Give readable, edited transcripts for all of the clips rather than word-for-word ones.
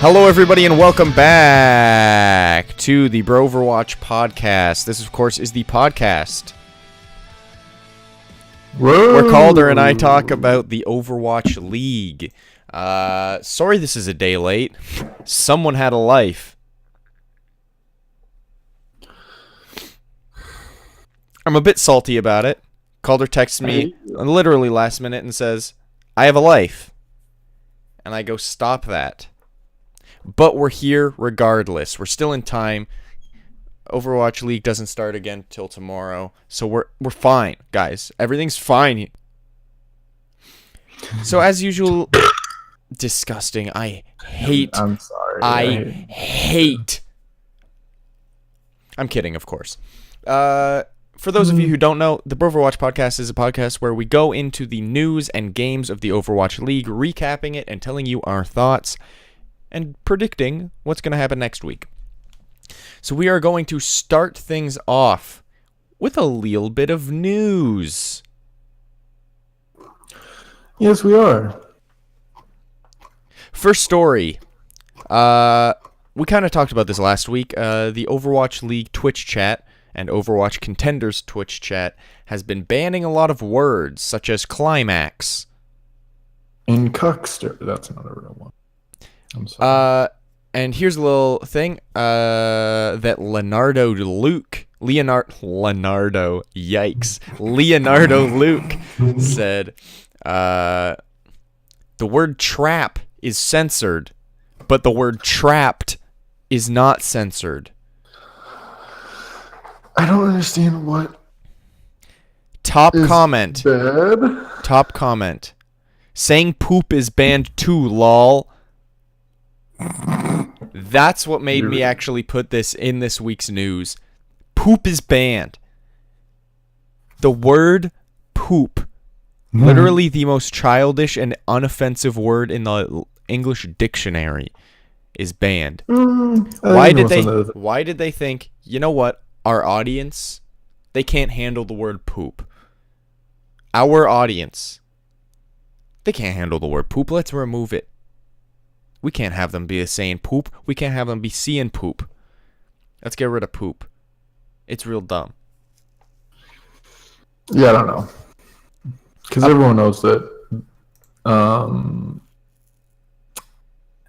Hello, everybody, and welcome back to the Broverwatch podcast. This, of course, is the podcast where Calder and I talk about the Overwatch League. Sorry this is a day late. Someone had a life. I'm a bit salty about it. Calder texts me literally last minute and says, I have a life. And I go, stop that. But we're here regardless. We're still in time. Overwatch League doesn't start again till tomorrow. So we're fine, guys. Everything's fine. So as usual, disgusting. I hate. I'm sorry. I hate. I'm kidding, of course. For those of you who don't know, the Broverwatch podcast is a podcast where we go into the news and games of the Overwatch League, recapping it and telling you our thoughts and predicting what's going to happen next week. So we are going to start things off with a little bit of news. Yes, we are. First story. We kind of talked about this last week. The Overwatch League Twitch chat and Overwatch Contenders Twitch chat has been banning a lot of words, such as climax. And cuckster. That's not a real one. I'm sorry. And here's a little thing. That Leonardo Luke said, the word trap is censored, but the word trapped is not censored. I don't understand what. Top comment. Bad. Top comment. Saying poop is banned too, lol. That's what made me actually put this in this week's news. Poop is banned. The word poop, literally the most childish and unoffensive word in the English dictionary, is banned. Why did they think, you know what, our audience, they can't handle the word poop. Our audience, they can't handle the word poop. Let's remove it. We can't have them be saying poop. We can't have them be seeing poop. Let's get rid of poop. It's real dumb. Yeah, I don't know. Because everyone knows that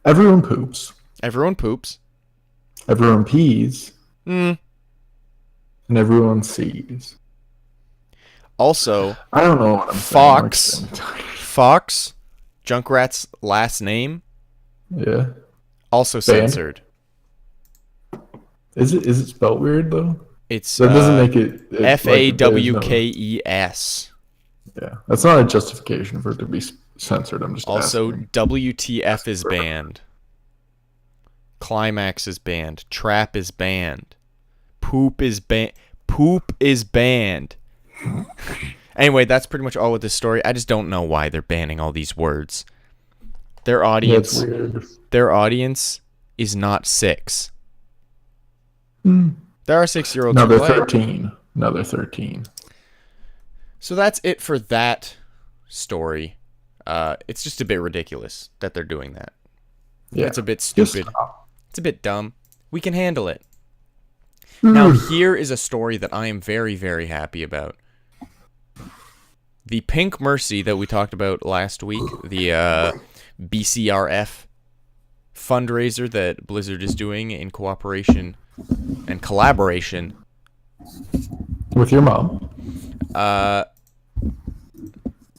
everyone poops. Everyone poops. Everyone pees. And everyone sees. Also, I don't know what I'm saying. Fox, Junkrat's last name. Yeah. Also censored. Is it spelled weird though? It's that doesn't make it FAWKES. Yeah, that's not a justification for it to be censored. I'm just also asking. WTF is banned. Climax is banned. Trap is banned. Poop is banned. Poop is banned. Anyway, that's pretty much all with this story. I just don't know why they're banning all these words. Their audience is not 6. There are 6-year-olds. No, they're 13. No, they're 13. So that's it for that story. It's just a bit ridiculous that they're doing that. Yeah, it's a bit stupid. It's a bit dumb. We can handle it. Now, here is a story that I am very, very happy about. The Pink Mercy that we talked about last week, the BCRF fundraiser that Blizzard is doing in cooperation and collaboration with your mom.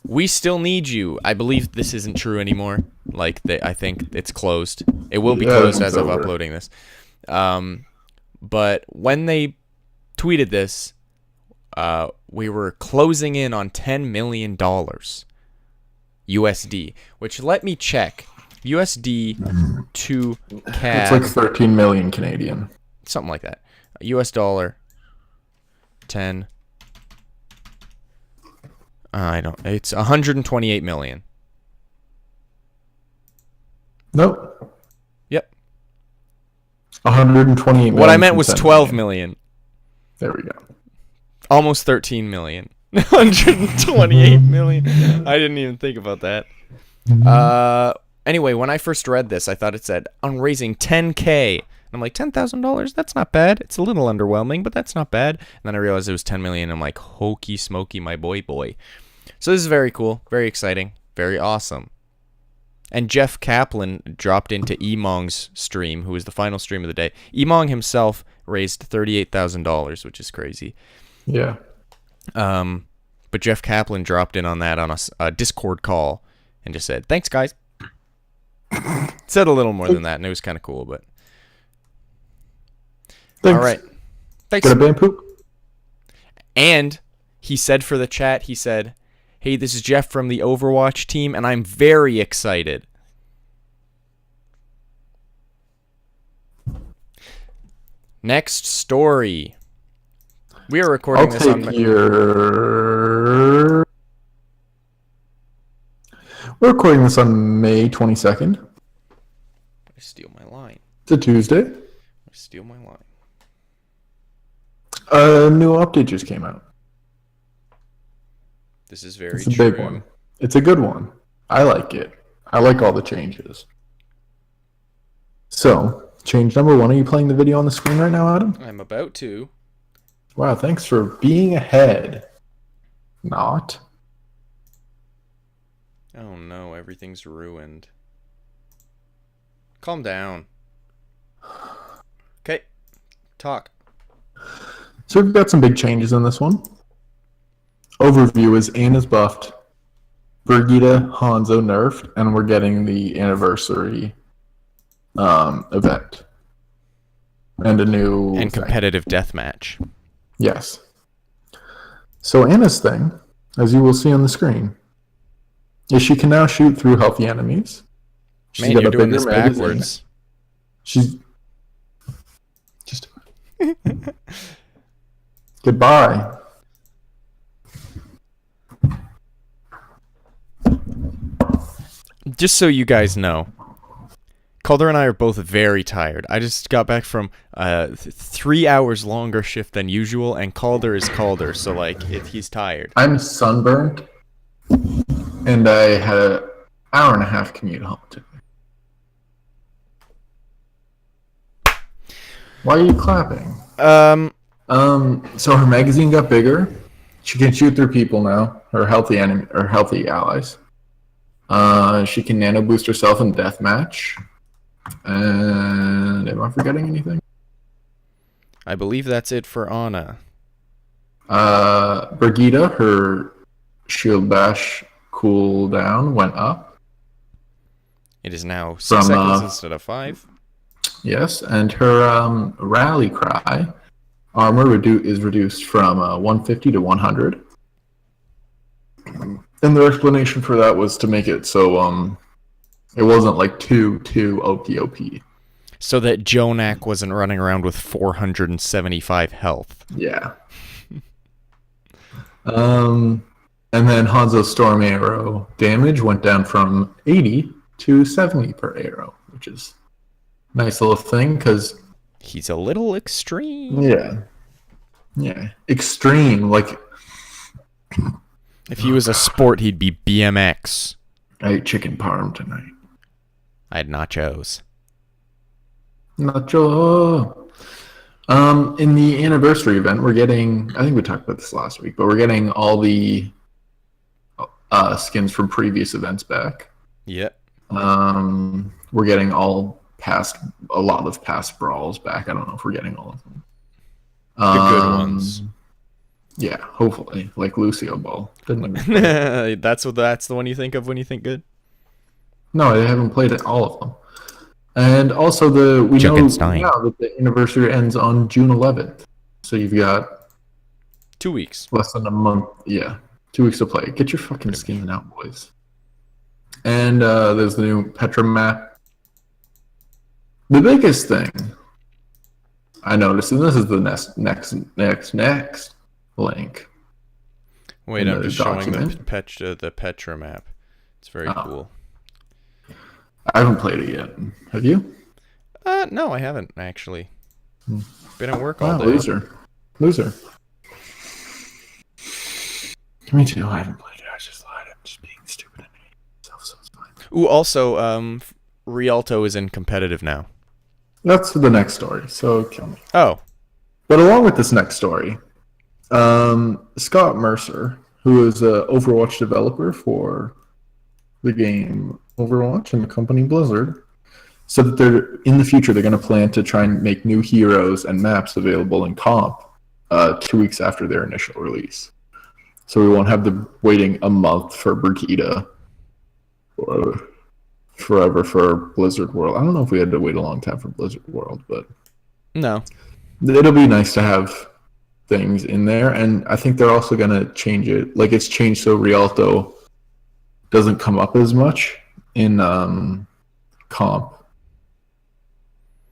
We still need you. I believe this isn't true anymore. I think it's closed. It will be closed as of uploading this. But when they tweeted this, we were closing in on $10 million. USD, which let me check. USD to CAD. It's like 13 million Canadian. Something like that. US dollar. 10. It's 128 million. Nope. Yep. 128 million. What I meant was 12 million. There we go. Almost 13 million. 128 million. I didn't even think about that. Anyway, when I first read this, I thought it said, I'm raising $10K. And I'm like, $10,000? That's not bad. It's a little underwhelming, but that's not bad. And then I realized it was $10 million. I'm like, hokey smokey, my boy. So this is very cool, very exciting, very awesome. And Jeff Kaplan dropped into Emong's stream, who was the final stream of the day. Emong himself raised $38,000, which is crazy. Yeah. But Jeff Kaplan dropped in on that on a Discord call and just said, thanks, guys. Said a little more than that, and it was kind of cool, but... Thanks. All right. Thanks. Got a band poop? And he said for the chat, he said, hey, this is Jeff from the Overwatch team, and I'm very excited. Next story. We are recording this on... We're recording this on May 22nd. I steal my line. It's a Tuesday. I steal my line. A new update just came out. This is very It's a big one. It's a good one. I like it. I like all the changes. So, change number 1. Are you playing the video on the screen right now, Adam? I'm about to. Wow, thanks for being ahead. Not. Oh no, everything's ruined. Calm down. Okay, talk. So we've got some big changes in this one. Overview is Anna's buffed, Brigitte, Hanzo nerfed, and we're getting the anniversary event. And a new... And competitive deathmatch. Yes. So Anna's thing, as you will see on the screen, is she can now shoot through healthy enemies. Man, you're doing this backwards. She's... Just... Goodbye. Just so you guys know, Calder and I are both very tired. I just got back from 3 hours longer shift than usual, and Calder is Calder, so like he's tired. I'm sunburned, and I had an hour and a half commute home today. Why are you clapping? So her magazine got bigger. She can shoot through people now. Her healthy allies. She can nano boost herself in deathmatch. And am I forgetting anything? I believe that's it for Anna. Brigitte, her shield bash cooldown went up. It is now 6 seconds instead of 5. Yes, and her rally cry armor is reduced from 150 to 100. And the explanation for that was to make it so it wasn't like too OP. So that Jonak wasn't running around with 475 health. Yeah. And then Hanzo's Storm Arrow damage went down from 80 to 70 per arrow, which is a nice little thing because... He's a little extreme. Yeah. Extreme, like... If he was a sport, he'd be BMX. I ate chicken parm tonight. I had nachos. Nacho. In the anniversary event, we're getting... I think we talked about this last week, but we're getting all the skins from previous events back. Yep. We're getting a lot of past brawls back. I don't know if we're getting all of them. The good ones. Yeah, hopefully, like Lucio Ball. That's the one you think of when you think good? No, I haven't played all of them. And also we know now that the anniversary ends on June 11th. So you've got 2 weeks. Less than a month. Yeah, 2 weeks to play. Get your fucking skin out, boys. And there's the new Petra map. The biggest thing I noticed, and this is the next link. Wait, I'm just showing the Petra map. It's very cool. I haven't played it yet. Have you? No, I haven't actually. Been at work all day. Loser. Me too. I haven't played it. I just lied. I'm just being stupid and hating myself, so it's fine. Ooh, also, Rialto is in competitive now. That's the next story. So kill me. Oh. But along with this next story, Scott Mercer, who is an Overwatch developer for the game Overwatch and the company Blizzard, said that in the future they're going to plan to try and make new heroes and maps available in comp 2 weeks after their initial release. So we won't have the waiting a month for Brigida or forever for Blizzard World. I don't know if we had to wait a long time for Blizzard World, but No. it'll be nice to have things in there. And I think they're also going to change it. Like, it's changed so Rialto doesn't come up as much in comp.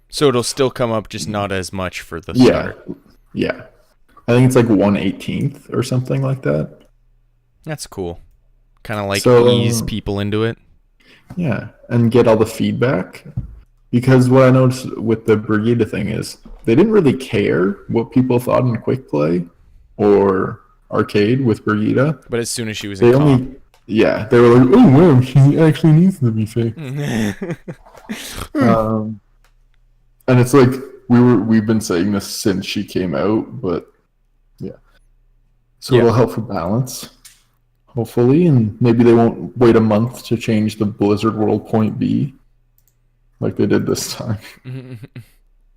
So it'll still come up, just not as much for the start. Yeah. I think it's like 1/18th or something like that. That's cool. Kind of like So, ease people into it. Yeah, and get all the feedback. Because what I noticed with the Brigida thing is they didn't really care what people thought in quick play or arcade with Brigida. But as soon as she was in comp. They were like, oh wow, she actually needs to be fixed. And it's like we've been saying this since she came out, but yeah. So it'll help for balance, hopefully, and maybe they won't wait a month to change the Blizzard World Point B like they did this time.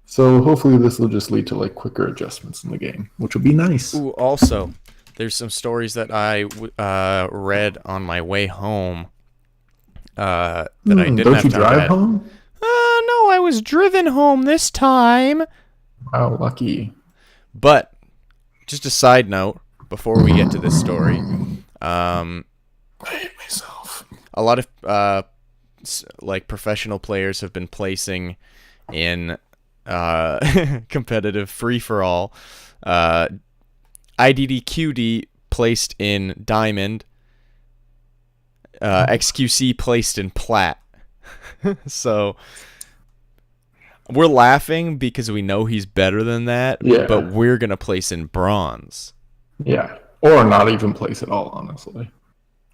So hopefully this will just lead to like quicker adjustments in the game, which will be nice. Ooh, also, there's some stories that I read on my way home that I didn't don't have you time drive to add. home? No, I was driven home this time. Wow, lucky. But just a side note before we get to this story, I hate myself. a lot of like professional players have been placing in competitive free for all. IDDQD placed in diamond. XQC placed in plat. So we're laughing because we know he's better than that, but we're going to place in bronze. Yeah, or not even place at all, honestly.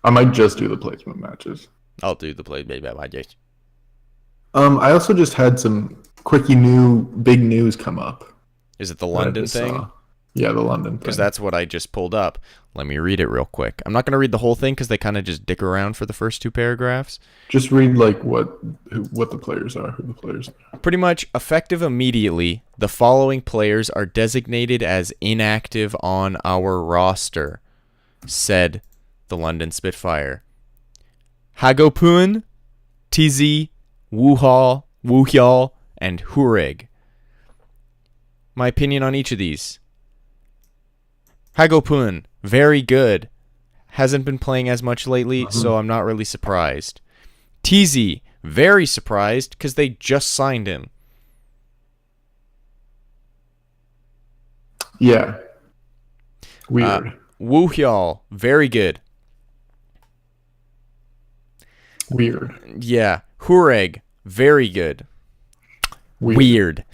I might just do the placement matches. I'll do the placement matches. I also just had some quickie big news come up. Is it the London thing? Yeah, the London thing. Because that's what I just pulled up. Let me read it real quick. I'm not going to read the whole thing because they kind of just dick around for the first two paragraphs. Just read like what the players are, who the players are. Pretty much effective immediately, the following players are designated as inactive on our roster, said the London Spitfire. Hagopun, TZ, Wuhyal, and Hureg. My opinion on each of these. Hagopun, very good. Hasn't been playing as much lately, so I'm not really surprised. TZ, very surprised because they just signed him. Yeah. Weird. Wuhyal, very good. Weird. Yeah. Hureg, very good. Weird.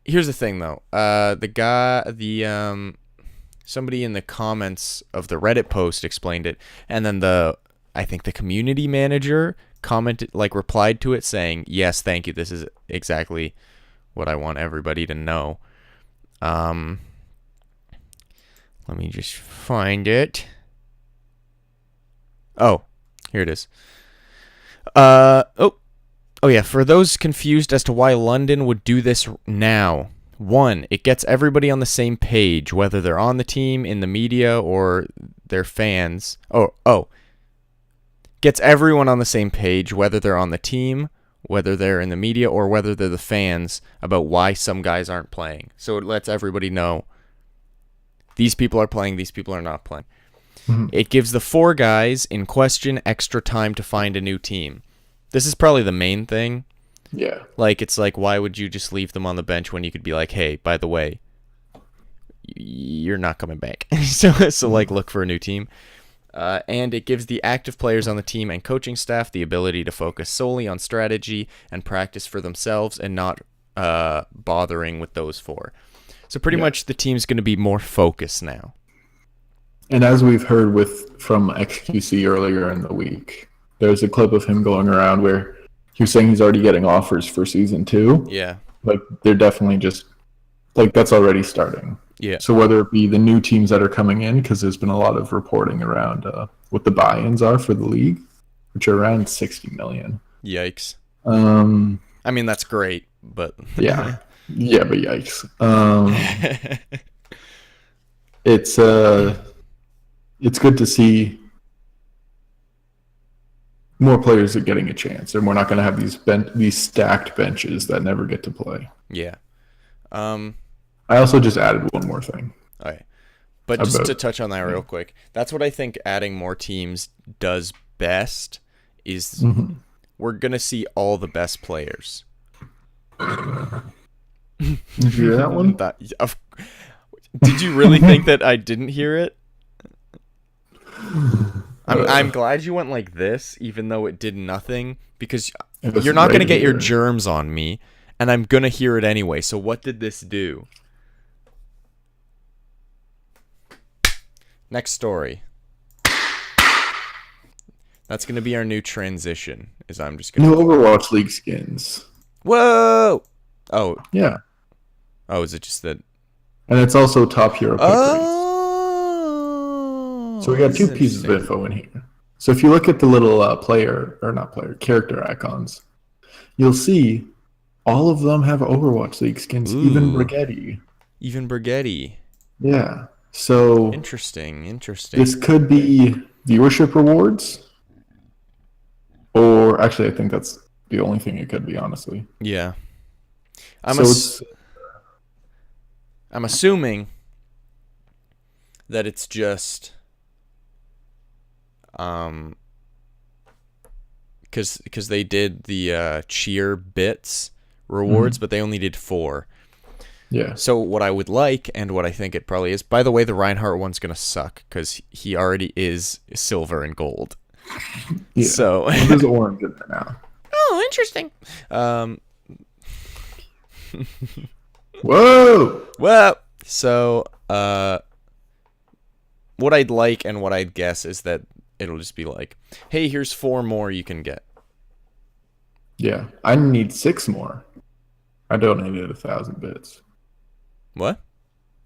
Here's the thing, though. Somebody in the comments of the Reddit post explained it, and then I think the community manager replied to it saying, "Yes, thank you. This is exactly what I want everybody to know." Let me just find it. Oh, here it is. Oh yeah, for those confused as to why London would do this now. 1, it gets everybody on the same page, whether they're on the team, in the media, or they're fans. Gets everyone on the same page, whether they're on the team, whether they're in the media, or whether they're the fans, about why some guys aren't playing. So it lets everybody know these people are playing, these people are not playing. Mm-hmm. It gives the 4 guys in question extra time to find a new team. This is probably the main thing. Yeah. Like, it's like, why would you just leave them on the bench when you could be like, hey, by the way, you're not coming back. so look for a new team. And it gives the active players on the team and coaching staff the ability to focus solely on strategy and practice for themselves and not bothering with those 4. So pretty much the team's going to be more focused now. And as we've heard from XQC earlier in the week, There's a clip of him going around where he was saying he's already getting offers for season 2. Yeah. Like, they're definitely just, like, that's already starting. Yeah. So whether it be the new teams that are coming in, because there's been a lot of reporting around what the buy-ins are for the league, which are around 60 million. Yikes. I mean, that's great, but yeah, but yikes. It's good to see more players are getting a chance, and we're not going to have these stacked benches that never get to play. Yeah. I also just added one more thing. Okay. But just to touch on that real quick, that's what I think adding more teams does best is we're going to see all the best players. Did you hear that one? Did you really think that I didn't hear it? I'm glad you went like this, even though it did nothing, because you're not going to get your germs on me, and I'm going to hear it anyway. So what did this do? Next story. That's going to be our new transition. I'm just going to... New Overwatch League skins. Whoa! Oh. Yeah. Oh, is it just that... And it's also top hero pick rates. So we got 2 pieces of info in here. So if you look at the little character icons, you'll see all of them have Overwatch League skins, even Brigetti. Even Brigetti. Yeah. So interesting. This could be viewership rewards, or actually, I think that's the only thing it could be, honestly. Yeah. I'm assuming that it's just because they did the cheer bits rewards, but they only did 4. Yeah. So what I would like, and what I think it probably is, by the way, the Reinhardt one's going to suck because he already is silver and gold. Yeah. So there's orange in there now. Oh, interesting. Whoa! Well, so what I'd like and what I'd guess is that it'll just be like, hey, here's 4 more you can get. Yeah, I need 6 more. I donated 1,000 bits. What?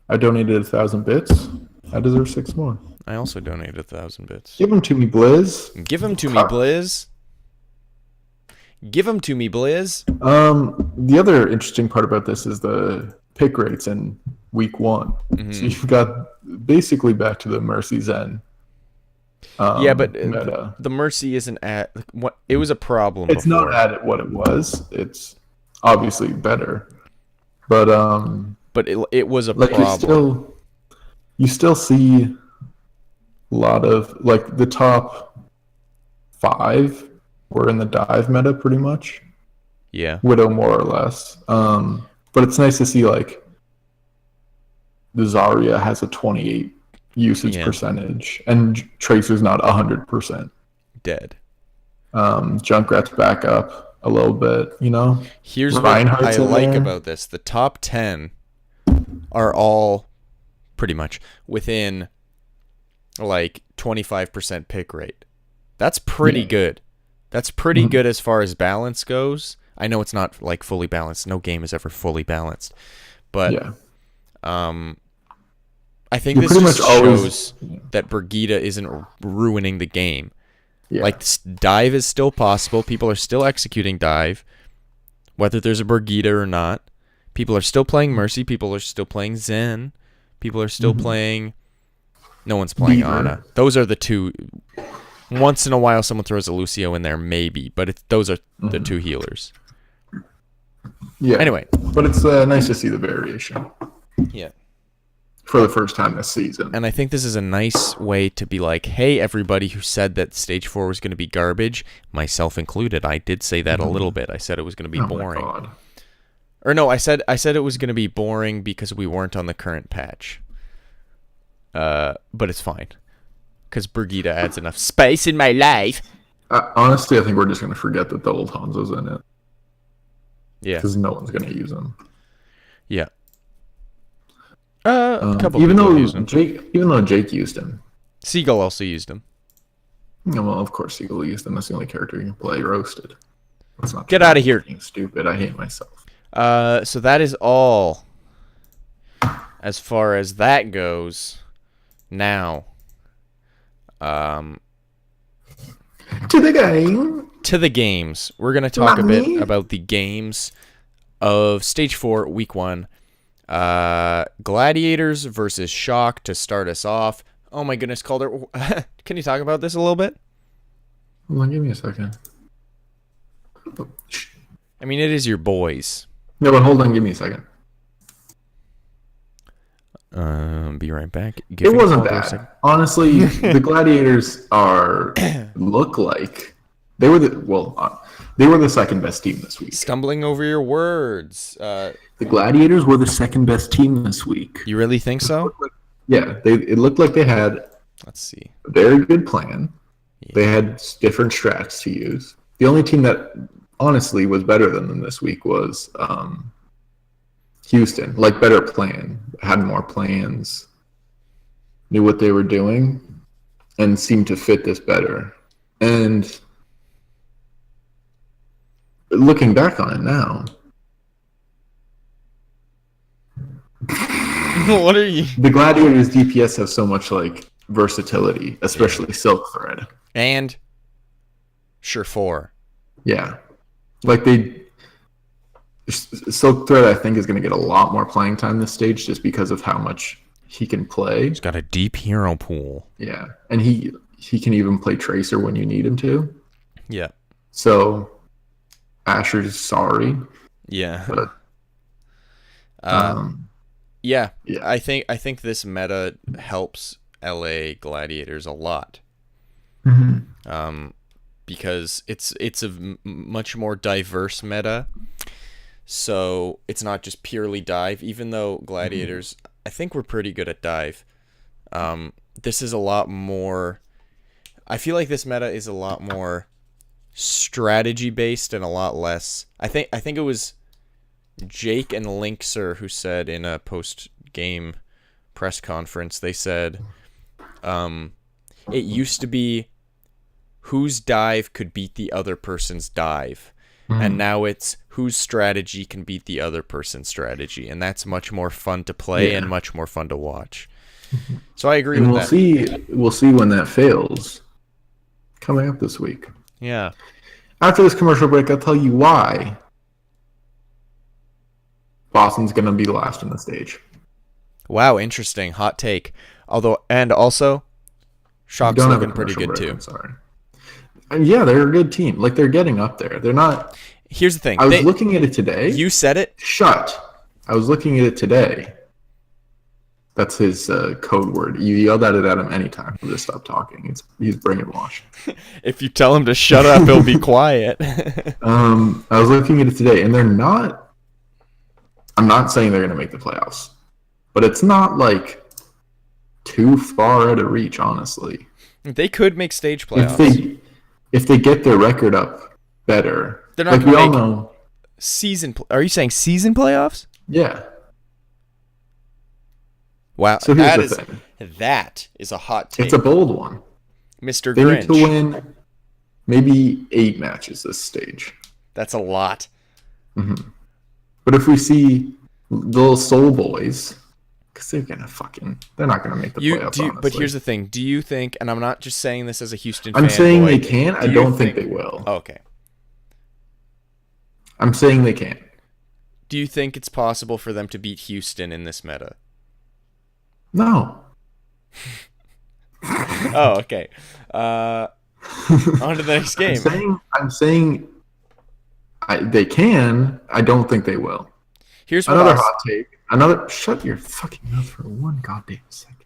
I donated 1,000 bits. I deserve 6 more. I also donated 1,000 bits. Give them to me, Blizz. Give them to me, Blizz. Give them to me, Blizz. The other interesting part about this is the pick rates in week 1. So you've got basically back to the Mercy Zen. Yeah, but meta. The Mercy isn't at what it was a problem. It's before. not at what it was. It's obviously better, but it was a problem. You still see a lot of like the top 5 were in the dive meta pretty much. Yeah, Widow more or less. But it's nice to see like the Zarya has a 28 usage percentage, and Tracer's not 100% dead. Junkrat's back up a little bit, you know. Here's what I like about this: the top 10 are all pretty much within like 25% pick rate. That's pretty good. That's pretty good as far as balance goes. I know it's not like fully balanced. No game is ever fully balanced, but I think this just shows that Brigitte isn't ruining the game. Yeah. Like, dive is still possible. People are still executing dive, whether there's a Brigitte or not. People are still playing Mercy. People are still playing Zen. People are still playing... No one's playing Ana. Those are the 2... Once in a while, someone throws a Lucio in there, maybe. But those are the 2 healers. Yeah. Anyway. But it's nice to see the variation. Yeah. For the first time this season. And I think this is a nice way to be like, hey, everybody who said that Stage 4 was going to be garbage, myself included. I did say that a little bit. I said it was going to be boring. My God. Or no, I said it was going to be boring because we weren't on the current patch. But it's fine. Because Brigitte adds enough space in my life. Honestly, I think we're just going to forget that the old Hanzo's in it. Yeah. Because no one's going to use them. Yeah. A couple even though Jake used him. Seagull also used him. Yeah, well, of course, Eagle East, and that's the only character you can play roasted. That's not Get true. out of here. Being stupid. I hate myself. So that is all as far as that goes. Now, To the game. to the games. We're going to talk a bit about the games of Stage 4, Week 1. Gladiators versus Shock to start us off. Oh my goodness, Calder. Can you talk about this a little bit? Hold on, give me a second. I mean, it is your boys. No, but hold on, give me a second. Be right back. It wasn't bad. Honestly, the Gladiators look like they were the second best team this week. Stumbling over your words. The Gladiators were the second best team this week. You really think so? Yeah, it looked like they had. Let's see. A very good plan. Yeah. They had different strats to use. The only team that honestly was better than them this week was Houston. Like, better plan, had more plans, knew what they were doing, and seemed to fit this better. And looking back on it now, what are you? The Gladiators DPS have so much like versatility, especially Silk Thread and Sure. Yeah, like Silk Thread, I think, is going to get a lot more playing time this stage just because of how much he can play. He's got a deep hero pool. Yeah, and he can even play Tracer when you need him to. Yeah. So Asher's sorry. Yeah. But, yeah. I think this meta helps LA Gladiators a lot. Mm-hmm. Because it's a much more diverse meta. So it's not just purely dive, even though Gladiators, I think we're pretty good at dive. This is a lot more, I feel like this meta is a lot more strategy based and a lot less. I think it was Jake and Linkser who said in a post game press conference, they said it used to be whose dive could beat the other person's dive. And now it's whose strategy can beat the other person's strategy. And that's much more fun to play and much more fun to watch. So I agree with that. We'll see when that fails coming up this week. Yeah. After this commercial break, I'll tell you why Boston's going to be last on the stage. Wow, interesting. Hot take. Also, Shock's looking pretty good too. I'm sorry. Yeah, they're a good team. Like, they're getting up there. They're not. Here's the thing. I was looking at it today. You said it? Shut. I was looking at it today. That's his code word. You yell that at him anytime. He'll just stop talking. He's brainwashed. If you tell him to shut up, he'll be quiet. I was looking at it today, and they're not. I'm not saying they're going to make the playoffs, but it's not like too far out of reach, honestly. They could make stage playoffs. If they get their record up better. They're not going to make season. Are you saying season playoffs? Yeah. Wow. So here's the thing. That is a hot take. It's a bold one. Mr. They Grinch. need to win maybe 8 matches this stage. That's a lot. Mm-hmm. But if we see the little Soul Boys, because they're not gonna make the playoffs. Honestly. But here's the thing: do you think? And I'm not just saying this as a Houston. I'm saying they can. can. I don't think they will. Oh, okay. I'm saying they can. Do you think it's possible for them to beat Houston in this meta? No. Oh, okay. On to the next game. I'm saying they can. I don't think they will. Here's another hot take. Shut your fucking mouth for one goddamn second.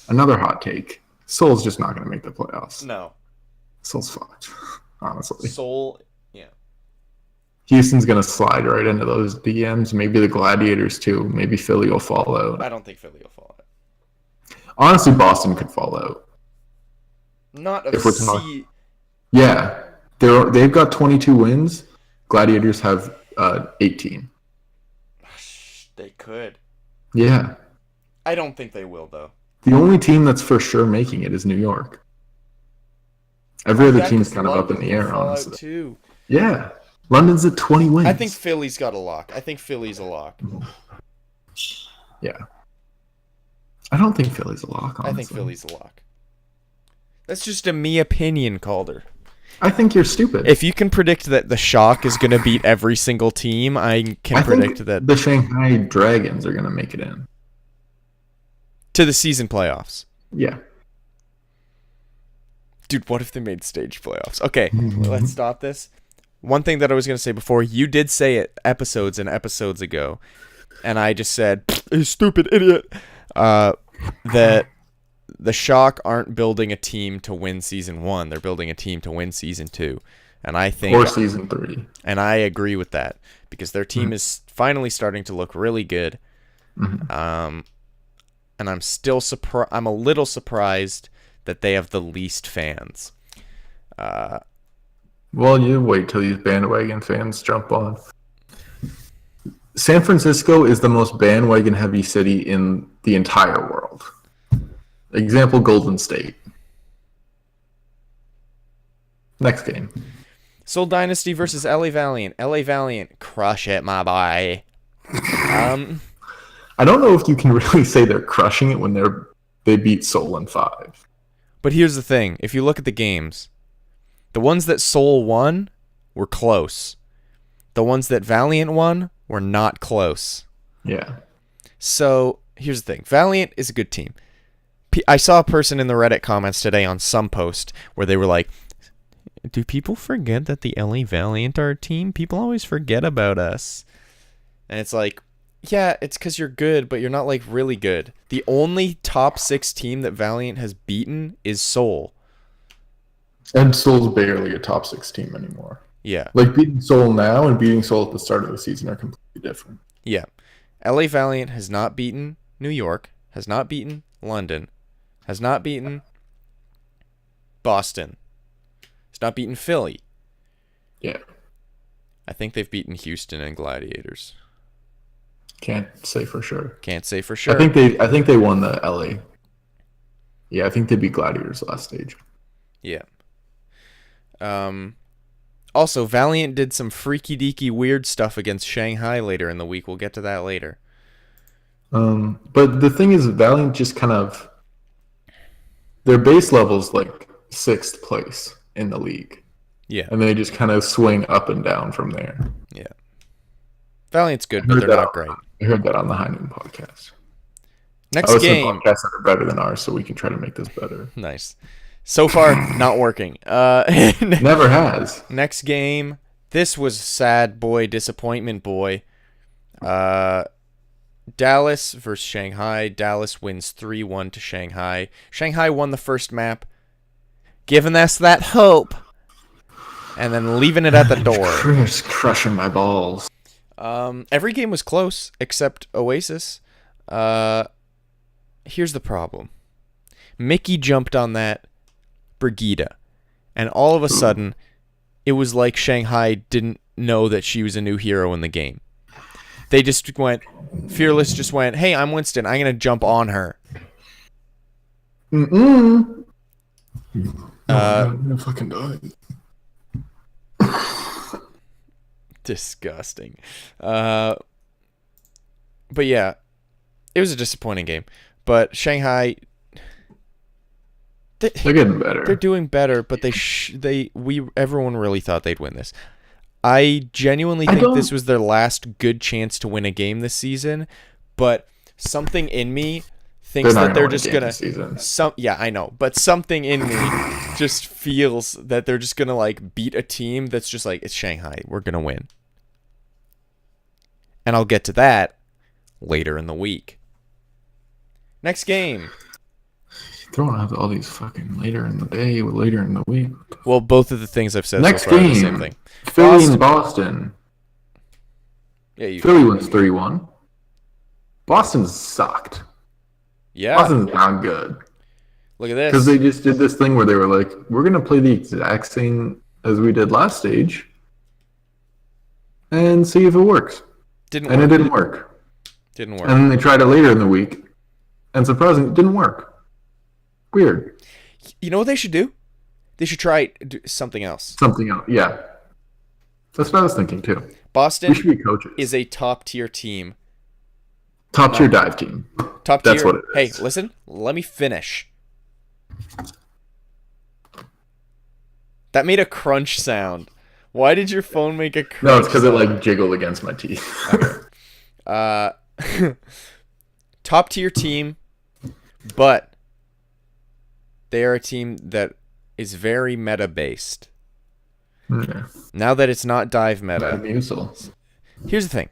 Another hot take. Soul's just not going to make the playoffs. No. Soul's fucked, honestly. Soul, yeah. Houston's going to slide right into those DMs. Maybe the Gladiators, too. Maybe Philly will fall out. I don't think Philly will fall out. Honestly, Boston could fall out. Not a C. Yeah. They've got 22 wins. Gladiators have 18. They could. Yeah. I don't think they will, though. The only team that's for sure making it is New York. Every other Yeah, team's 'cause kind of up in London the air, will fall out honestly. too. Yeah. London's at 20 wins. I think Philly's got a lock. I think Philly's a lock. Yeah. I don't think Philly's a lock, honestly. I think Philly's a lock. That's just a me opinion, Calder. I think you're stupid. If you can predict that the Shock is going to beat every single team, I can predict that the Shanghai Dragons are going to make it in. To the season playoffs. Yeah. Dude, what if they made stage playoffs? Okay, let's stop this. One thing that I was going to say before, you did say it episodes and episodes ago, and I just said, you stupid idiot, that the Shock aren't building a team to win Season 1. They're building a team to win Season 2. And I think... Or Season 3. And I agree with that, because their team is finally starting to look really good. And I'm still I'm a little surprised that they have the least fans. Well, you wait till these bandwagon fans jump on. San Francisco is the most bandwagon-heavy city in the entire world. Example, Golden State. Next game. Seoul Dynasty versus LA Valiant. LA Valiant, crush it, my boy. I don't know if you can really say they're crushing it when they beat Seoul in 5. But here's the thing. If you look at the games, the ones that Seoul won were close. The ones that Valiant won were not close. Yeah. So, here's the thing. Valiant is a good team. I saw a person in the Reddit comments today on some post where they were like, do people forget that the LA Valiant are a team? People always forget about us. And it's like, yeah, it's because you're good, but you're not, like, really good. The only top 6 team that Valiant has beaten is Seoul. And Seoul's barely a top 6 team anymore. Yeah. Like, beating Seoul now and beating Seoul at the start of the season are completely different. Yeah. LA Valiant has not beaten New York, has not beaten London, has not beaten Boston, has not beaten Philly. Yeah. I think they've beaten Houston and Gladiators. Can't say for sure. Can't say for sure. I think they won the LA. Yeah, I think they beat Gladiators last stage. Yeah. Also, Valiant did some freaky deaky weird stuff against Shanghai later in the week. We'll get to that later. But the thing is, Valiant just kind of their base level's like 6th place in the league. Yeah. And they just kind of swing up and down from there. Yeah. Valiant's good, but they're not great. I heard that on the High Noon podcast. Next game. Podcasts that are better than ours, so we can try to make this better. Nice. So far, not working. Never has. Next game. This was sad, boy. Disappointment, boy. Dallas versus Shanghai. Dallas wins 3-1 to Shanghai. Shanghai won the first map, giving us that hope, and then leaving it at the door. Chris crushing my balls. Every game was close except Oasis. Here's the problem. Mickey jumped on that Brigida, and all of a sudden, it was like Shanghai didn't know that she was a new hero in the game. They just went, Fearless just went, hey, I'm Winston, I'm going to jump on her. I'm gonna fucking die. Disgusting. But yeah, it was a disappointing game. But Shanghai, they're getting better. They're doing better, but everyone really thought they'd win this. I genuinely think this was their last good chance to win a game this season, but something in me thinks that they're just gonna. Yeah, I know, but something in me just feels that they're just gonna like beat a team that's just like, it's Shanghai, we're gonna win. And I'll get to that later in the week. Next game. Throwing out all these fucking later in the day, later in the week. Well, both of the things I've said Next so far game, are the same thing. Philly and Boston. Yeah, Philly wins 3-1. Boston sucked. Yeah. Boston's not good. Look at this. Because they just did this thing where they were like, we're going to play the exact same as we did last stage and see if it works. It didn't work. Didn't work. And then they tried it later in the week, and surprisingly, it didn't work. Weird. You know what they should do? They should try something else. Something else. Yeah. That's what I was thinking too. Boston We should be coaches. is a top-tier team. Top-tier dive team. Top tier. That's what it is. Hey, listen. Let me finish. That made a crunch sound. Why did your phone make a crunch? No, it's because it like jiggled against my teeth. Top tier team, but they are a team that is very meta based. Yeah. Now that it's not dive meta, Musels. here's the thing.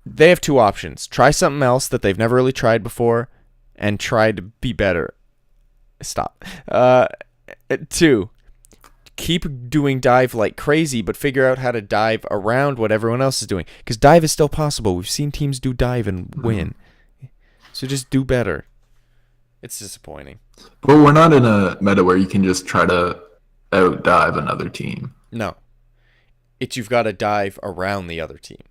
They have two options. Try something else that they've never really tried before and try to be better. Stop. 2, keep doing dive like crazy, but figure out how to dive around what everyone else is doing. Because dive is still possible. We've seen teams do dive and win. So just do better. It's disappointing. But we're not in a meta where you can just try to out dive another team. No. You've got to dive around the other team.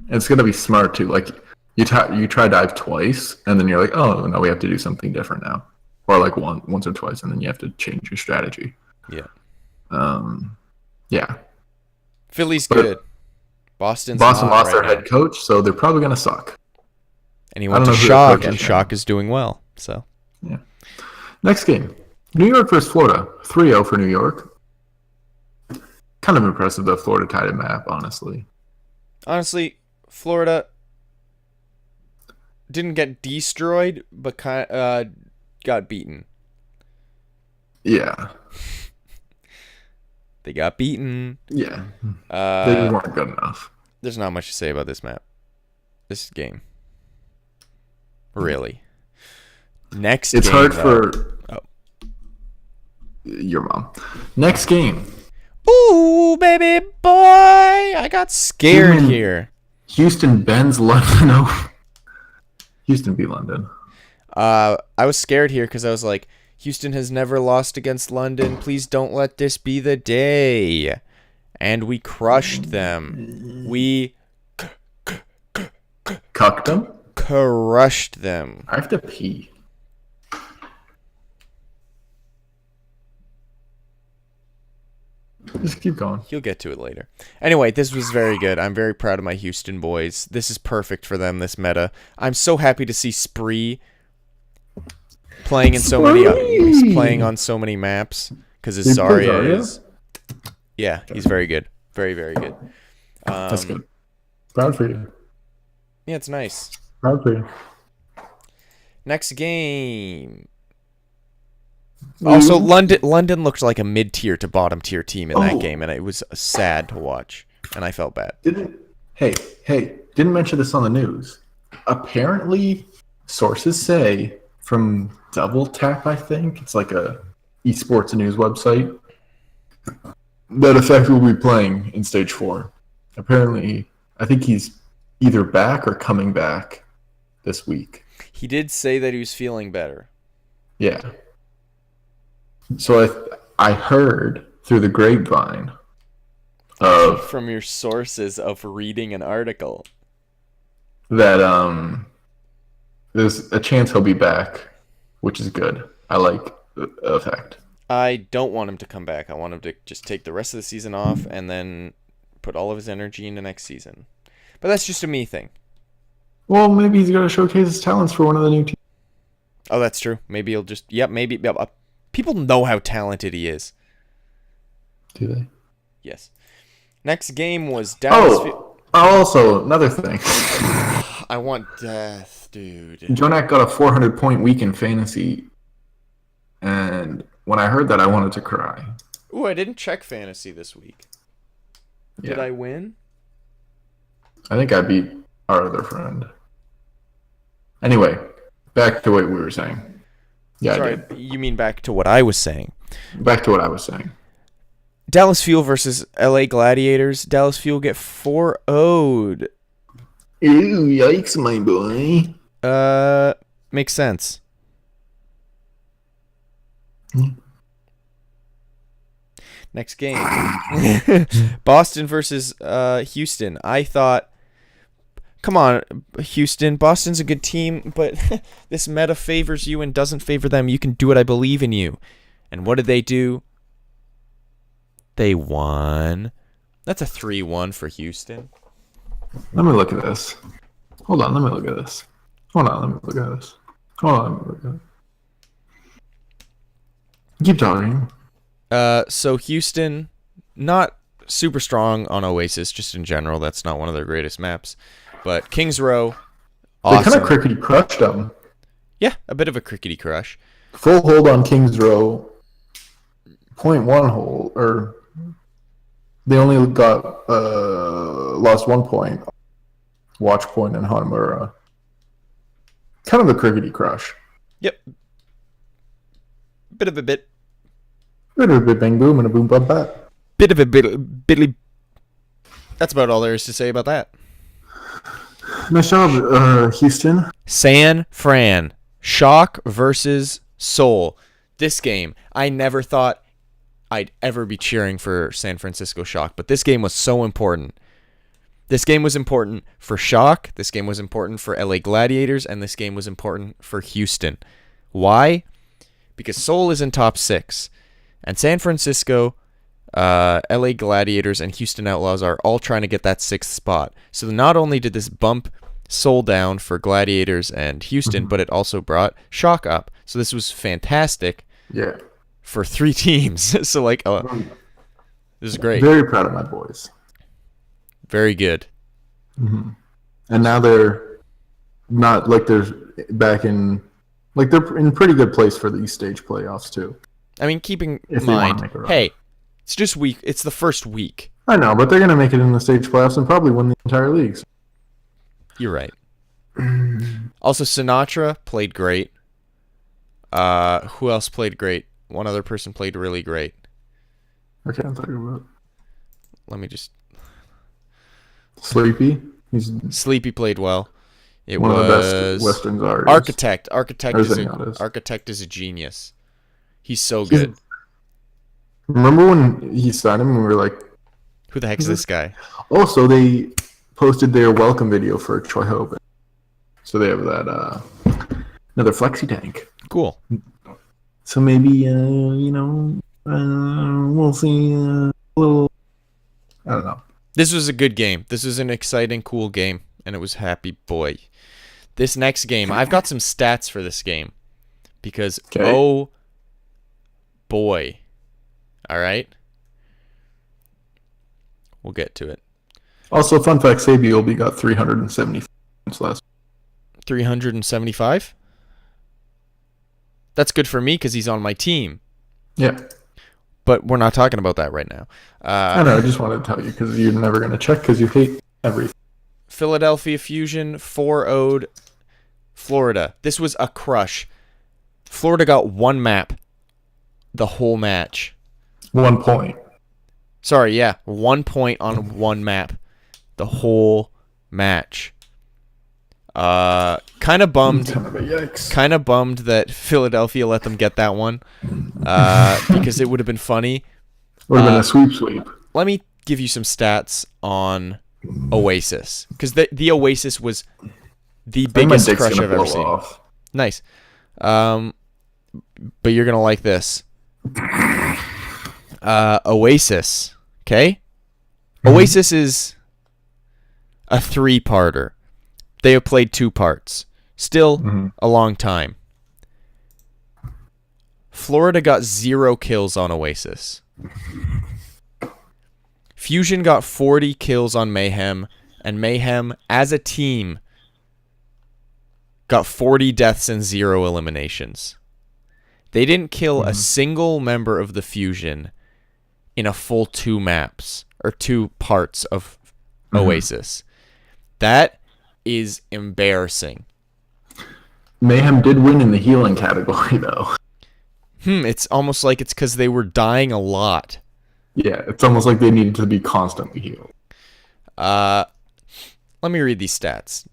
It's gonna be smart too. Like you try dive twice, and then you're like, oh no, we have to do something different now, or like once or twice, and then you have to change your strategy. Yeah. Yeah. Philly's good. Boston lost their head coach, so they're probably gonna suck. And he went to Shock, and Shock is doing well. So. Yeah. Next game, New York versus Florida. 3-0 for New York. Kind of impressive that Florida tied a map, honestly. Honestly, Florida didn't get destroyed, but got beaten. Yeah. They got beaten. Yeah. They weren't good enough. There's not much to say about this map. This game. Really. Next it's game, hard though. for your mom. Next game. Ooh, baby boy. I got scared here. Houston bends London over. Houston beat London. I was scared here because I was like, Houston has never lost against London. Please don't let this be the day. And we crushed them. We Cucked them? crushed them. I have to pee. Just keep going. You'll get to it later. Anyway, this was very good. I'm very proud of my Houston boys. This is perfect for them, this meta. I'm so happy to see Spree playing playing on so many maps because his Zarya is. Yeah, he's very good. Very, very good. That's good. Proud for you. Yeah, it's nice. Proud for you. Next game. Also, London looked like a mid-tier to bottom-tier team in that game, and it was sad to watch, and I felt bad. Didn't mention this on the news. Apparently, sources say from Double Tap, I think it's like a esports news website, that Effect will be playing in Stage 4. Apparently, I think he's either back or coming back this week. He did say that he was feeling better. Yeah. So I heard through the grapevine from your sources of reading an article that there's a chance he'll be back, which is good. I like the Effect. I don't want him to come back. I want him to just take the rest of the season off and then put all of his energy into next season. But that's just a me thing. Well, maybe he's going to showcase his talents for one of the new teams. Oh, that's true. Maybe he'll just... maybe... people know how talented he is. Do they? Yes. Next game was Dallas... Also, another thing. I want death, dude. Jonak got a 400-point week in fantasy, and when I heard that, I wanted to cry. Ooh, I didn't check fantasy this week. Did I win? I think I beat our other friend. Anyway, back to what we were saying. Yeah, sorry, you mean back to what I was saying. Back to what I was saying. Dallas Fuel versus LA Gladiators. Dallas Fuel get 4-0'd. Ooh, yikes, my boy. Makes sense. Next game. Boston versus Houston. I thought, come on, Houston. Boston's a good team, but this meta favors you and doesn't favor them. You can do it. I believe in you. And what did they do? They won. That's a 3-1 for Houston. Let me look at this. Hold on, let me look at this. Hold on, let me look at this. Hold on, let me look at it. Keep talking. So Houston, not super strong on Oasis, just in general. That's not one of their greatest maps. But Kings Row, awesome. They kind of crickety crushed them. Yeah, a bit of a crickety crush. Full hold on Kings Row. 0.1 hold, or they only got lost 1 point. Watch point and Hanamura. Kind of a crickety crush. Yep. Bit of a bit. Bit of a bit bang boom and a boom bump bat. Bit of a bitly. That's about all there is to say about that. Nice job, Houston. San Fran. Shock versus Seoul. This game, I never thought I'd ever be cheering for San Francisco Shock, but this game was so important. This game was important for Shock, this game was important for LA Gladiators, and this game was important for Houston. Why? Because Seoul is in top 6, and San Francisco, LA Gladiators, and Houston Outlaws are all trying to get that 6th spot. So not only did this bump Seoul down for Gladiators and Houston, but it also brought Shock up. So this was fantastic. Yeah. For 3 teams. So this is great. Very proud of my boys. Very good. Mm-hmm. And now they're not like they're back in, like they're in pretty good place for these stage playoffs too. I mean, keeping in mind, hey, it's just week. It's the first week. I know, but they're gonna make it in the stage playoffs and probably win the entire league. You're right. Also, Sinatra played great. Who else played great? One other person played really great. Okay, I'm talking about. Let me just. Sleepy. Sleepy played well. It one was of the best Westerns artists. Architect. Architect is a genius. He's so good. Remember when he signed him and we were like, who the heck is this guy? Oh, so they posted their welcome video for Choi Hope. So they have that another flexi tank. Cool. So maybe we'll see a little. I don't know. This was a good game. This was an exciting, cool game, and it was happy boy. This next game, I've got some stats for this game because oh boy, all right. We'll get to it. Also, fun fact: Sabiolby got 375 points last. 375. That's good for me because he's on my team. Yeah. But we're not talking about that right now. I know. I just wanted to tell you because you're never going to check because you hate everything. Philadelphia Fusion 4-0'd Florida. This was a crush. Florida got 1 map the whole match. 1 point. Sorry, yeah. 1 point on 1 map the whole match. Kind of bummed. Yikes. Kind of bummed that Philadelphia let them get that one. Because it would have been funny. Would have been a sweep. Let me give you some stats on Oasis, because the Oasis was the biggest crush I've ever seen. Nice. But you're gonna like this. Oasis. Okay. Oasis is a 3-parter. They have played 2 parts. Still a long time. Florida got 0 kills on Oasis. Fusion got 40 kills on Mayhem, and Mayhem, as a team, got 40 deaths and 0 eliminations. They didn't kill a single member of the Fusion in a full 2 maps, or 2 parts of Oasis. That is embarrassing. Mayhem did win in the healing category, though. It's almost like it's because they were dying a lot. Yeah, it's almost like they needed to be constantly healed. Let me read these stats.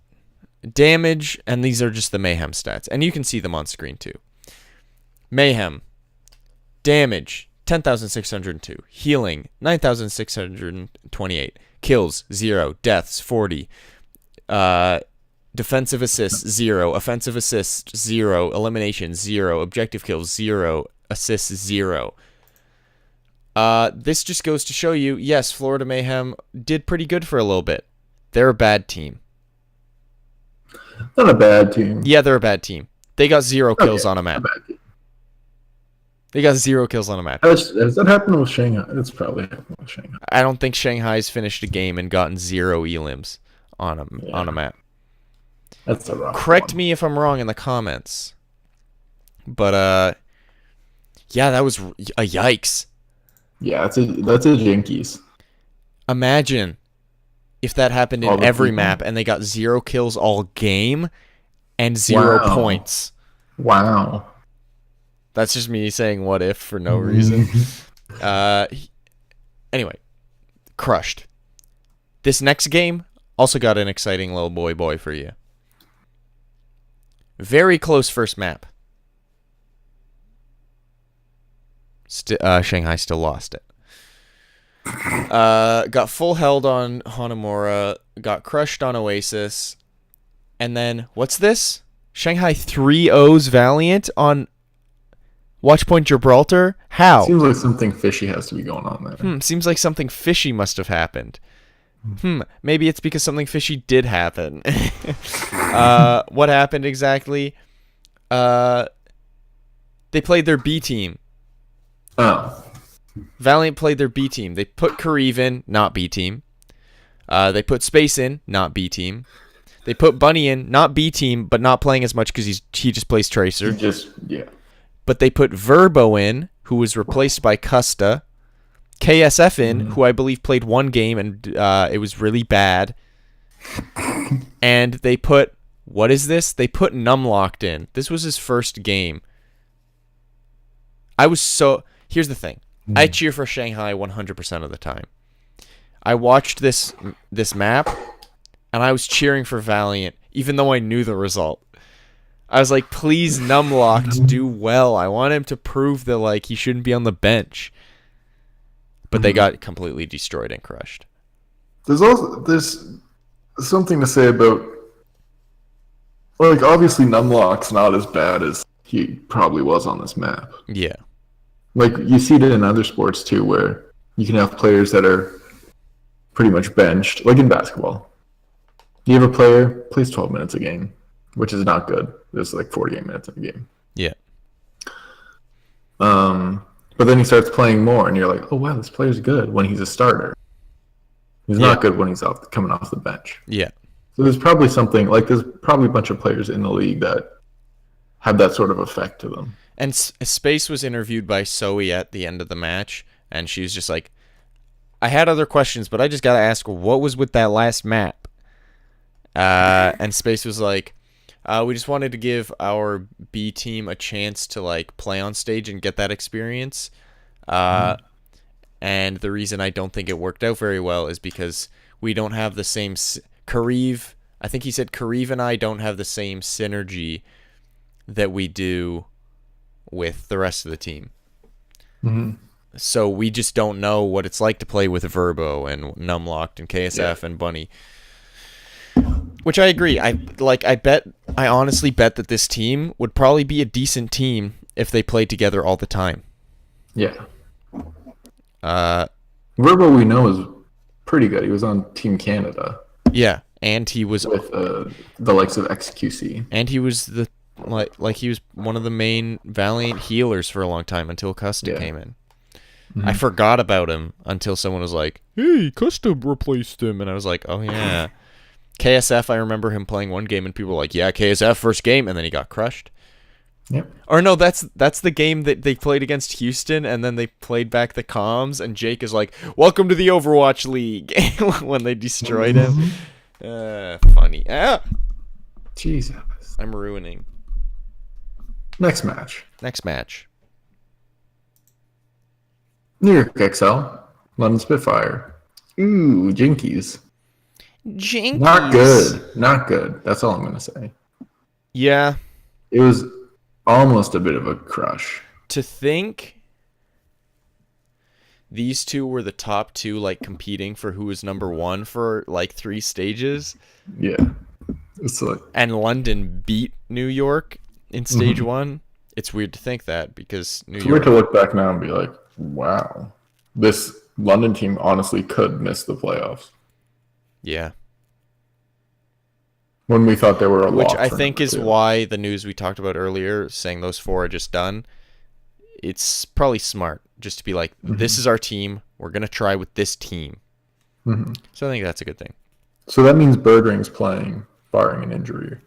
Damage, and these are just the Mayhem stats, and you can see them on screen too. Mayhem. Damage, 10,602. Healing, 9,628. Kills, 0. Deaths, 40. Defensive assists, 0. Offensive assists, 0. Eliminations, 0. Objective kills, 0. assists 0. This just goes to show you, yes, Florida Mayhem did pretty good for a little bit. They're a bad team. Not a bad team. Yeah, they're a bad team. They got 0 kills on a map. They got 0 kills on a map. Has that happened with Shanghai? That's probably happened with Shanghai. I don't think Shanghai's finished a game and gotten 0 elims on a map. That's a rough Correct one. me if I'm wrong in the comments. But yeah, that was a yikes. Yeah, that's a jinkies. Imagine if that happened in every map and they got 0 kills all game and 0 points. Wow. That's just me saying what if for no reason. Anyway, crushed. This next game also got an exciting little boy for you. Very close first map. Shanghai still lost it. Got full held on Hanamura, got crushed on Oasis, and then, what's this? Shanghai 3-0s Valiant on Watchpoint Gibraltar? How? Seems like something fishy has to be going on there. Seems like something fishy must have happened. Maybe it's because something fishy did happen. What happened exactly? They played their B team. Oh. Valiant played their B team. They put Kareev in, not B team. They put Space in, not B team. They put Bunny in, not B team, but not playing as much because he just plays Tracer. But they put Verbo in, who was replaced by Custa. KSF in, who I believe played 1 game and it was really bad. And they put, what is this? They put Numlocked in. This was his first game. Here's the thing. I cheer for Shanghai 100% of the time. I watched this map, and I was cheering for Valiant, even though I knew the result. I was like, please, Numlocked, do well. I want him to prove that he shouldn't be on the bench. But they got completely destroyed and crushed. There's something to say about, obviously Numlock's not as bad as he probably was on this map. Yeah. You see it in other sports too, where you can have players that are pretty much benched, like in basketball. You have a player plays 12 minutes a game, which is not good. There's 48 minutes in a game. Yeah. But then he starts playing more, and you're like, oh wow, this player's good when he's a starter. He's not good when he's coming off the bench. Yeah. So there's probably something there's probably a bunch of players in the league that have that sort of effect to them. And Space was interviewed by Zoe at the end of the match, and she was just like, I had other questions, but I just got to ask, what was with that last map? And Space was like, we just wanted to give our B team a chance to play on stage and get that experience. And the reason I don't think it worked out very well is because we don't have the same... Kareev, I think he said Kareev and I don't have the same synergy that we do with the rest of the team. So we just don't know what it's like to play with Verbo and Numlocked and KSF and Bunny. Which I agree. I honestly bet that this team would probably be a decent team if they played together all the time. Yeah. Verbo we know is pretty good. He was on Team Canada. Yeah, and he was with the likes of XQC. And he was he was one of the main Valiant healers for a long time until Custa came in. I forgot about him until someone was like, hey, Custa replaced him. And I was like, oh yeah. KSF, I remember him playing 1 game and people were like, yeah, KSF first game, and then he got crushed. Yep. Or no, that's the game that they played against Houston, and then they played back the comms, and Jake is like, welcome to the Overwatch League, when they destroyed him. Funny. Jesus. I'm ruining. Next match. New York XL, London Spitfire. Ooh, Jinkies. Not good. That's all I'm going to say. Yeah. It was almost a bit of a crush. To think these two were the top 2 competing for who was number 1 for 3 stages. Yeah. It's and London beat New York in stage 1. It's weird to think that because New It's weird York. to look back now and be like, wow, this London team honestly could miss the playoffs Yeah. when we thought they were a Which lock I for think number is 2. why the news we talked about earlier, saying those 4 are just done, it's probably smart just to be like, this is our team. We're going to try with this team. Mhm. So I think that's a good thing. So that means Birdring's playing, barring an injury,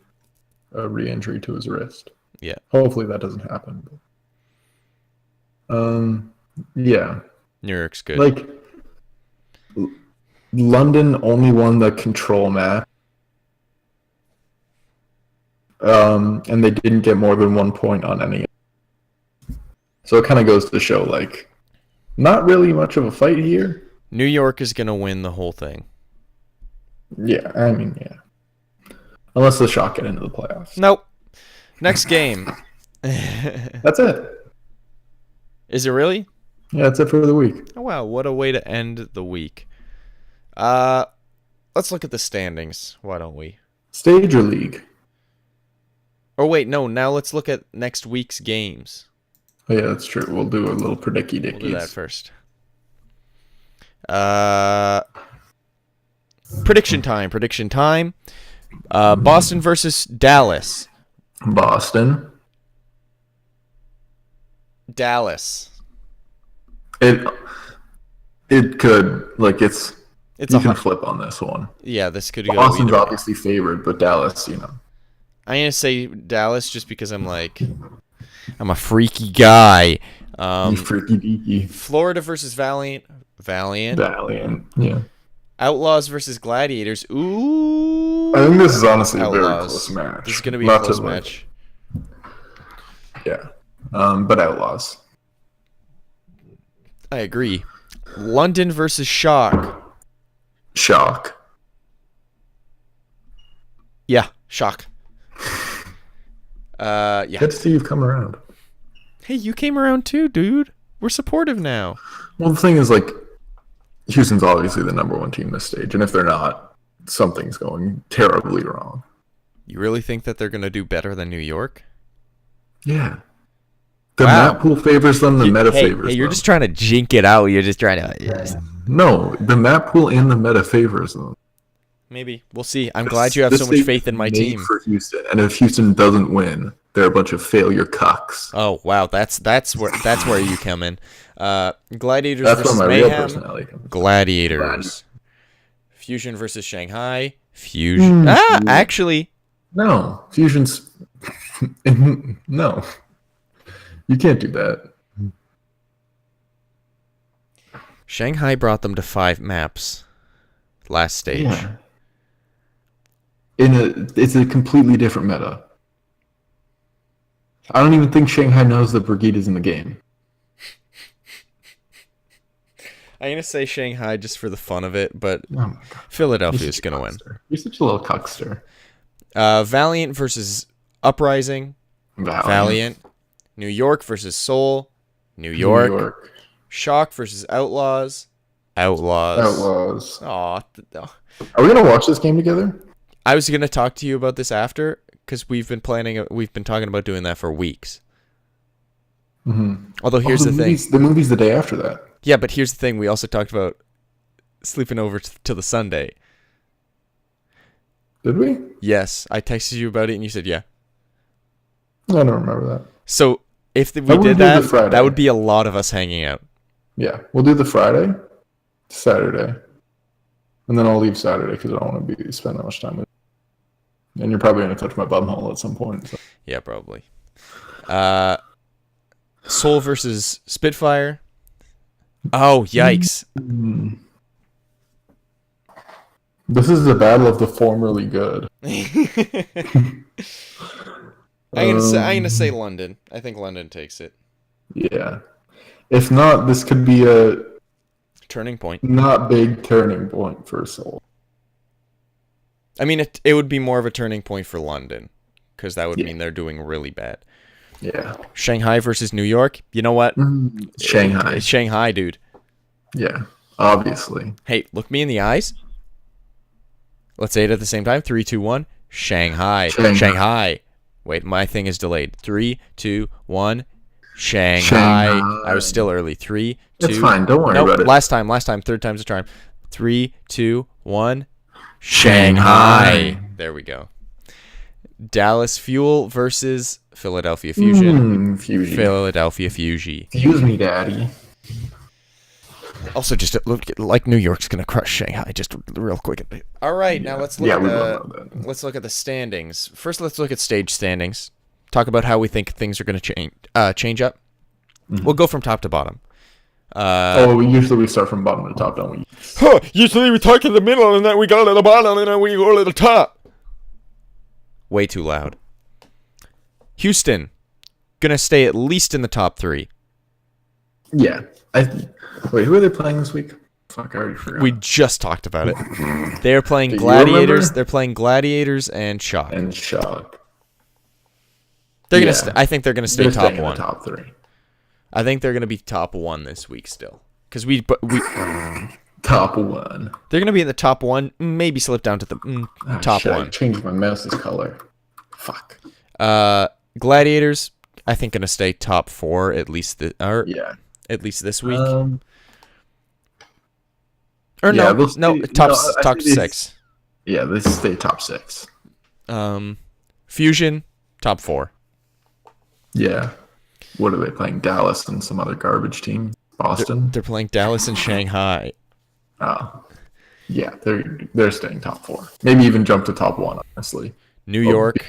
a re-injury to his wrist. Yeah. Hopefully that doesn't happen. Yeah. New York's good. Like, London only won the control map. And they didn't get more than 1 point on any. So it kind of goes to show, like, not really much of a fight here. New York is going to win the whole thing. Yeah, I mean, yeah. Unless the Shock get into the playoffs. Nope. Next game. That's it. Is it really? Yeah, that's it for the week. Oh, wow. What a way to end the week. Let's look at the standings. Why don't we? Stage or league? Oh, wait. No, now let's look at next week's games. Oh, yeah, that's true. We'll do a little predicky dickies. We'll do that first. Prediction time. Boston versus Dallas. Boston. Dallas. It could, like, It's you a can flip on this one. Yeah, this could go Boston's either way. obviously favored, but Dallas, I'm gonna say Dallas just because I'm a freaky guy. You freaky deaky. Florida versus Valiant. Valiant, yeah. Outlaws versus Gladiators. Ooh. I think this is honestly a very Outlaws. close match. This is gonna be Not a close to, like, match. Yeah. But Outlaws. I agree. London versus Shock. Shock. Yeah, Shock. Yeah. Good to see you've come around. Hey, you came around too, dude. We're supportive now. Well, the thing is, like, Houston's obviously the number 1 team this stage, and if they're not, something's going terribly wrong. You really think that they're gonna do better than New York? Yeah. The Wow. map pool favors them, the meta favors Hey, you're them. just trying to jink it out. You're just trying to. No, the map pool and the meta favors them. Maybe we'll see. I'm glad you have so much faith in my team. For Houston, and if Houston doesn't win, they're a bunch of failure cucks. Oh wow, that's where you come in. Gladiators That's versus where my real Mayhem. personality comes. Gladiators. Fusion versus Shanghai. Fusion. Actually, No, Fusion's no. You can't do that. Shanghai brought them to 5 maps last stage. Yeah. It's a completely different meta. I don't even think Shanghai knows that Brigitte is in the game. I'm gonna say Shanghai just for the fun of it, but Oh my god. Philadelphia's gonna win. You're such a little cuckster. Valiant versus Uprising. Valiant. New York versus Seoul. New York. Shock versus Outlaws. Outlaws. Aw. Are we gonna watch this game together? I was gonna talk to you about this after because we've been talking about doing that for weeks. Mm-hmm. Although here's the thing. The movie's the day after that. Yeah, but here's the thing. We also talked about sleeping over till the Sunday. Did we? Yes, I texted you about it and you said yeah. I don't remember that. So if we would did do the that, Friday. that would be a lot of us hanging out. Yeah, we'll do the Friday, Saturday, and then I'll leave Saturday because I don't want to spend that much time with you. And you're probably going to touch my bumhole at some point. So. Yeah, probably. Seoul versus Spitfire. Oh, yikes. This is the battle of the formerly good. I'm gonna say London. I think London takes it. Yeah. If not, this could be a Turning point. not big turning point for Seoul. I mean, it would be more of a turning point for London because that would mean they're doing really bad. Yeah. Shanghai versus New York. You know what? Shanghai. It's Shanghai, dude. Yeah, obviously. Hey, look me in the eyes. Let's say it at the same time. 3, 2, 1. Shanghai. Shanghai. Shanghai. Wait, my thing is delayed. 3, 2, 1. Shanghai. I was still early. 3, 2. It's fine. Don't worry about it. Last time. Third time's a charm. 3, 2, 1. Shanghai. There we go. Dallas Fuel versus Philadelphia Fusion. Fusion. Philadelphia Fusion. Fuse me, daddy. Also, just look like New York's gonna crush Shanghai. Just real quick. All right, now let's look at the standings. First, let's look at stage standings. Talk about how we think things are gonna change up. Mm-hmm. We'll go from top to bottom. Usually we start from bottom to top, don't we? Usually we talk in the middle, and then we go to the bottom, and then we go to the top. Way too loud. Houston, gonna stay at least in the top 3. Yeah. Wait, who are they playing this week? Fuck, I already forgot. We just talked about it. They're playing Gladiators. They're playing Gladiators and Shock. They're gonna. I think they're gonna stay top 1. Top 3. I think they're gonna be top 1 this week still, because we top 1. They're gonna be in the top 1. Maybe slip down to the top 1. I changed my mouse's color. Fuck. Gladiators, I think gonna stay top 4 at least. At least this week. Top 6. Yeah, they stay top 6. Fusion, top 4. Yeah. What are they playing? Dallas and some other garbage team? Boston? They're playing Dallas and Shanghai. Oh. Yeah, they're staying top 4. Maybe even jump to top 1, honestly. New York,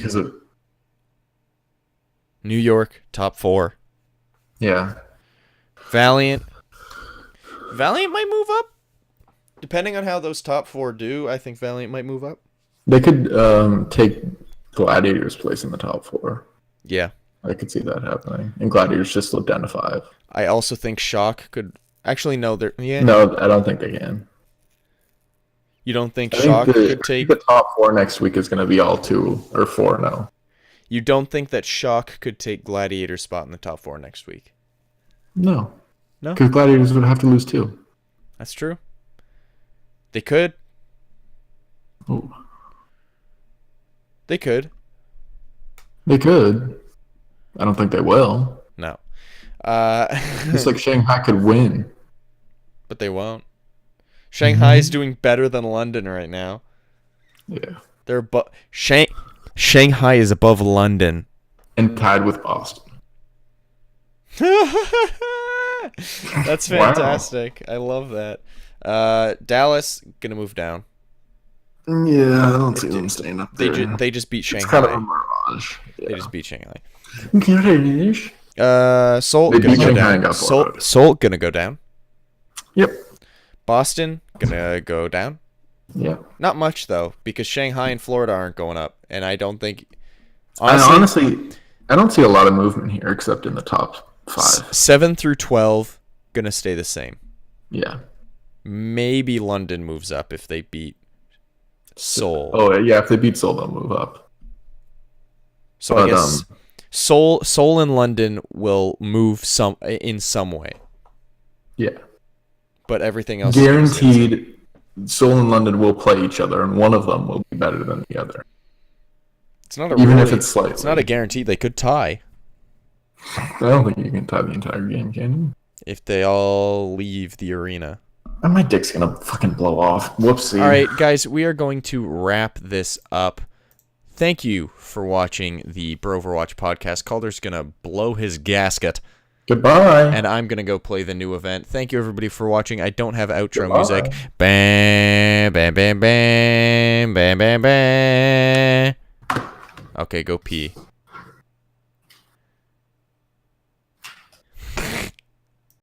top 4. Yeah. Valiant might move up. Depending on how those top 4 do, I think Valiant might move up. They could take Gladiators' place in the top 4. Yeah. I could see that happening. And Gladiators just slip down to 5. I also think Shock could... Actually, no. No, I don't think they can. You don't think Shock could take... The top 4 next week is going to be all 2 or 4 now. You don't think that Shock could take Gladiator's spot in the top 4 next week? No. Because Gladiators would have to lose 2. That's true. They could. Ooh. They could. They could. I don't think they will. No. It's like Shanghai could win. But they won't. Shanghai is doing better than London right now. Yeah. They're Shanghai is above London. And tied with Boston. That's fantastic. Wow. I love that. Dallas gonna move down. Yeah, I don't see them staying up there. They just beat Shanghai. It's kind of a mirage. Yeah. They just beat Shanghai. Seoul gonna go down. Seoul gonna go down. Yep. Boston gonna go down. Yep. Not much though, because Shanghai and Florida aren't going up, and I don't think. Honestly, I don't see a lot of movement here except in the top 5. 7 through 12 gonna stay the same. Yeah. Maybe London moves up if they beat Seoul. Oh yeah, if they beat Seoul, they'll move up. So I guess Seoul and London will move in some way. Yeah. But everything else guaranteed. Seoul and London will play each other, and one of them will be better than the other. It's not if it's slightly. It's not a guarantee. They could tie. I don't think you can tie the entire game, can you? If they all leave the arena. My dick's gonna fucking blow off. Whoopsie. All right, guys, we are going to wrap this up. Thank you for watching the Broverwatch podcast. Calder's gonna blow his gasket. Goodbye. And I'm gonna go play the new event. Thank you, everybody, for watching. I don't have outro music. Bam, bam, bam, bam, bam, bam, bam. Okay, go pee.